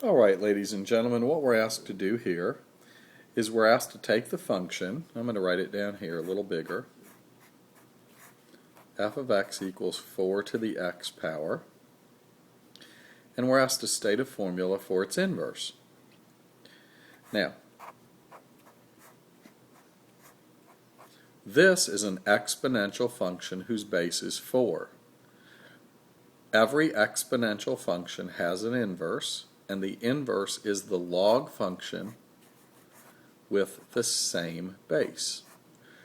All right, ladies and gentlemen, what we're asked to do here is we're asked to take the function, I'm going to write it down here a little bigger, f of x equals 4 to the x power, and we're asked to state a formula for its inverse. Now, this is an exponential function whose base is 4. Every exponential function has an inverse, and the inverse is the log function with the same base.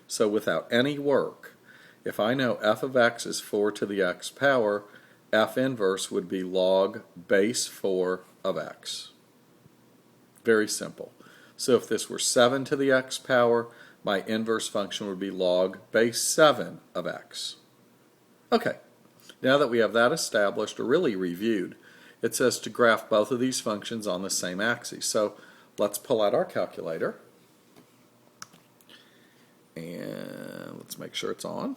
So without any work, if I know f of x is 4 to the x power, f inverse would be log base 4 of x. Very simple. So if this were 7 to the x power, my inverse function would be log base 7 of x. Okay, now that we have that established or really reviewed, it says to graph both of these functions on the same axis. So let's pull out our calculator and let's make sure it's on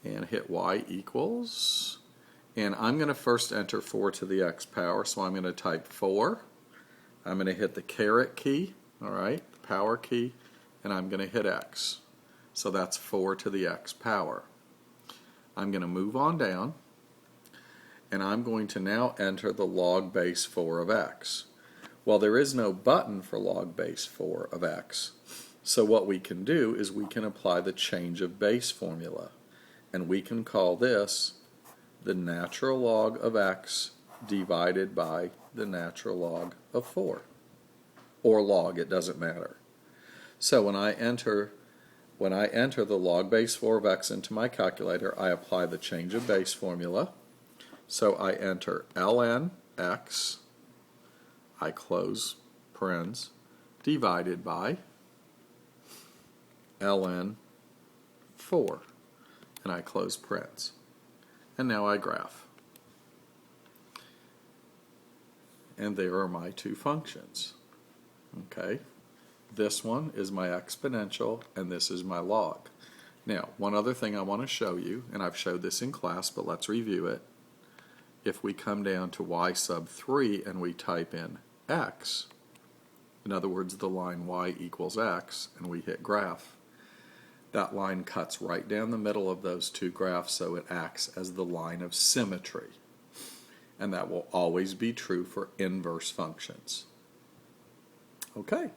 and hit y equals, and I'm going to first enter 4 to the x power, so I'm going to type 4. I'm going to hit the caret key, alright, the power key, and I'm going to hit x. So that's 4 to the x power. I'm going to move on down, and I'm going to now enter the log base 4 of x. Well, there is no button for log base 4 of x, so what we can do is we can apply the change of base formula, and we can call this the natural log of x divided by the natural log of 4, or log, it doesn't matter. So when I enter the log base 4 of x into my calculator, I apply the change of base formula. So I enter ln x, I close parens, divided by ln 4, and I close parens. And now I graph. And there are my two functions. Okay, this one is my exponential and this is my log. Now, one other thing I want to show you, and I've showed this in class, but let's review it. If we come down to y sub 3 and we type in x, in other words the line y equals x, and we hit graph, that line cuts right down the middle of those two graphs, so it acts as the line of symmetry. And that will always be true for inverse functions. Okay.